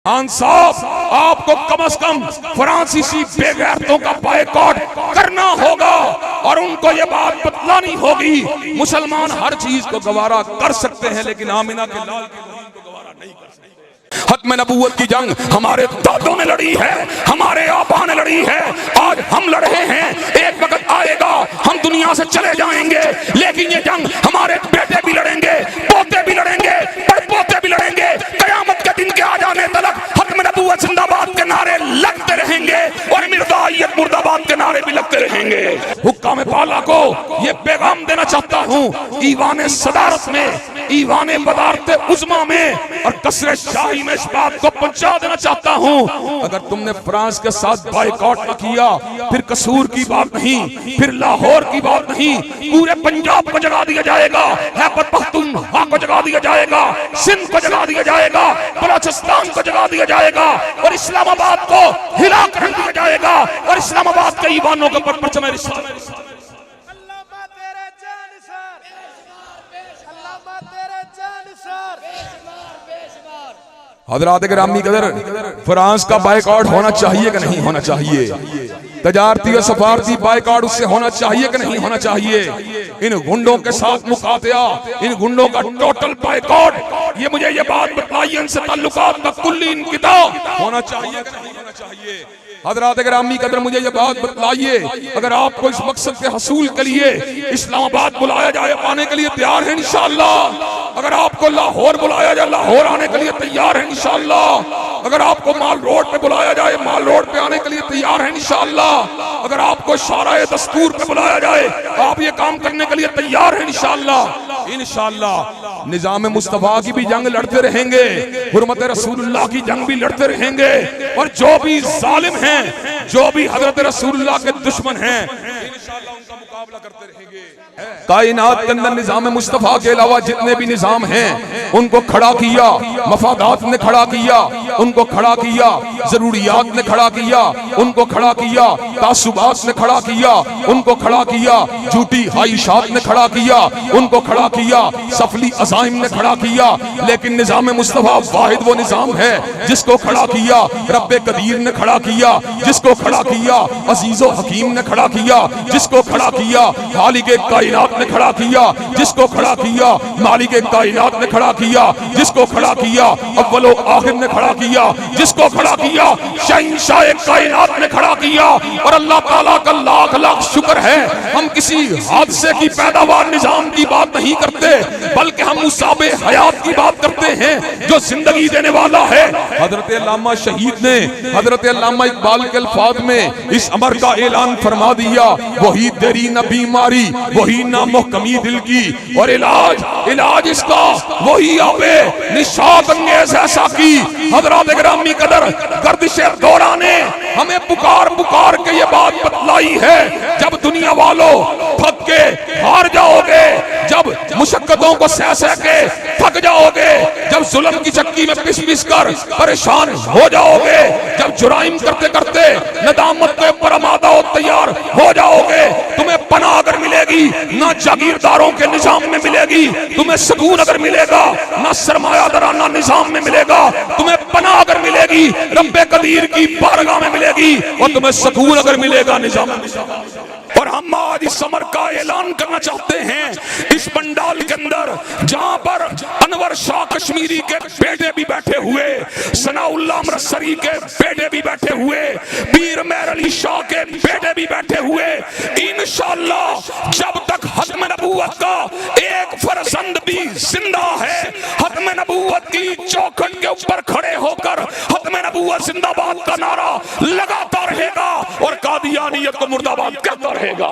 خان صاحب آپ کو کم از کم فرانسیسی بے غیرتوں کا بائیکاٹ کرنا ہوگا اور ان کو یہ بات بتلانی ہوگی مسلمان ہر چیز کو گوارا کر سکتے ہیں لیکن آمنہ کے لال کے دین کو گوارا نہیں کر سکتے۔ ختم نبوت کی جنگ ہمارے دادوں نے لڑی ہے، ہمارے آبا نے لڑی ہے، آج ہم لڑ رہے ہیں۔ ایک وقت آئے گا ہم دنیا سے چلے جائیں گے لیکن یہ جنگ ہمارے بیٹے بھی لڑیں گے، پوتے بھی لڑیں گے، پوتے بھی لڑیں گے۔ قیامت کے دن کے آ جانے تلک ختم نبوت زندہ باد کے نعرے لگتے رہیں گے اور مردائیت مرد آباد کے نعرے بھی لگتے رہیں گے۔ حکام پالا کو یہ پیغام دینا چاہتا ہوں، ایوان صدارت میں، ایوان بدارت عظما میں اور قصر شاہی میں اس بات کو پہنچا دینا چاہتا ہوں، اگر تم نے فرانس کے ساتھ بائیکاٹ نہ کیا پھر قصور کی بات نہیں، پھر لاہور کی بات نہیں، پورے پنجاب کو جگا دیا جائے گا، خیبر پختونخوا کو جگا دیا جائے گا، سندھ کو جگا دیا جائے گا، بلوچستان کو جگا دیا جائے گا اور اسلام آباد کو ہلا کر دیا جائے گا اور اسلام آباد کے ایوانوں کے پر پرچم رسالت۔ حضرات گرامی قدر، فرانس کا بائیکاٹ ہونا چاہیے کہ نہیں ہونا چاہیے؟ تجارتی اور سفارتی بائیکاٹ اس سے ہونا چاہیے کہ نہیں ہونا چاہیے؟ ان گنڈوں کے ساتھ مقاطعہ، ان گنڈوں کا ٹوٹل بائیکاٹ، یہ مجھے یہ بات بتلائیے ان سے تعلقات کا کلی انقطاع ہونا چاہیے کہ نہیں ہونا چاہیے؟ حضرات گرامی قدر مجھے یہ بات بتلائیے، اگر آپ کو اس مقصد کے حصول کے لیے اسلام آباد بلایا جائے آنے کے لیے تیار ہیں انشاءاللہ، اگر آپ کو لاہور بلایا جائے لاہور آنے کے لیے تیار ہیں انشاءاللہ، اگر آپ کو مال روڈ پہ بلایا جائے مال روڈ پہ آنے کے لیے تیار ہیں انشاءاللہ، اگر آپ کو شارع دستور پہ بلایا جائے آپ یہ کام کرنے کے لیے تیار ہیں انشاءاللہ۔ انشاءاللہ نظام مصطفیٰ کی بھی جنگ لڑتے رہیں گے، حرمت رسول اللہ کی جنگ بھی لڑتے رہیں گے اور جو بھی ظالم ہیں، جو بھی حضرت رسول اللہ کے دشمن ہیں انشاءاللہ ان کا مقابلہ کرتے رہیں گے۔ کائنات کے اندر نظام مصطفیٰ کے علاوہ جتنے بھی نظام ہیں ان کو کھڑا کیا، مفادات نے کھڑا کیا، ان کو کھڑا کیا، ضروریات نے کھڑا کیا، ان کو کھڑا کیا، تعصبات نے کھڑا کیا، ان کو کھڑا کیا، جھوٹی خواہشات نے کھڑا کیا، ان کو کھڑا کیا، سفلی عزائم نے کھڑا کیا، لیکن نظام مصطفیٰ واحد وہ نظام ہے جس کو کھڑا کیا رب قدیر نے کھڑا کیا، جس کو کھڑا کیا عزیز و حکیم نے کھڑا کیا، جس کو کھڑا کیا خالق کائنات نے کھڑا کیا، جس کو کھڑا کیا مالک کائنات نے کھڑا کیا، جس کو کھڑا کیا اول و آخر نے کھڑا کیا، جس کو کھڑا کیا شہنشاہ کائنات نے کھڑا کیا۔ اور اللہ تعالیٰ کا لاکھ لاکھ شکر ہے ہم کسی حادثے کی پیداوار نظام کی بات نہیں کرتے بلکہ ہم مصاب حیات کی بات کرتے ہیں جو زندگی دینے والا ہے۔ حضرت علامہ شہید نے حضرت علامہ اقبال کے الفاظ میں اس امر کا اعلان فرما دیا، وہی تیری نہ بیماری وہی نہ محکمی دل کی اور علاج اس کا وہی آبے نشاط انگیز ایسا کی۔ حضرات گرامی قدر گردش دورہ نے ہمیں پکار پکار کے یہ بات بتلائی ہے، جب دنیا والوں تھک کے ہار جاؤ گے، جب مشقتوں کو سہ سہ کے تھک جاؤ گے، جب ظلم کی چکی میں پس پس کر پریشان ہو جاؤ گے، جب جرائم کرتے کرتے ندامت کے اوپر آمادہ و تیار ہو جاؤ گے، تمہیں پناہ اگر ملے گی نہ جاگیرداروں کے نظام میں ملے گی، تمہیں سکون اگر ملے گا نہ سرمایہ دارانہ نظام میں ملے گا، تمہیں پناہ اگر ملے گی رب قدیر کی بارگاہ میں ملے گی اور تمہیں سکون اگر ملے گا نظام میں۔ اور ہم آج اس امر کا اعلان کرنا چاہتے ہیں اس پنڈال کے اندر جہاں پر انور شاہ کشمیری کے بیٹے بھی بیٹھے ہوئے، ثناء اللہ امرتسری کے بیٹے بھی بیٹھے ہوئے، پیر مہر علی شاہ کے بیٹے بھی بیٹھے ہوئے، انشاءاللہ جب تک ختم نبوت کا ایک فرزند بھی زندہ ہے، ختم نبوت کی چوکھٹ کے اوپر کھڑے ہو کر ختم نبوت زندہ باد کا نعرہ لگاتا رہے گا اور قادیانیت کو مردہ باد کہتا رہے گا۔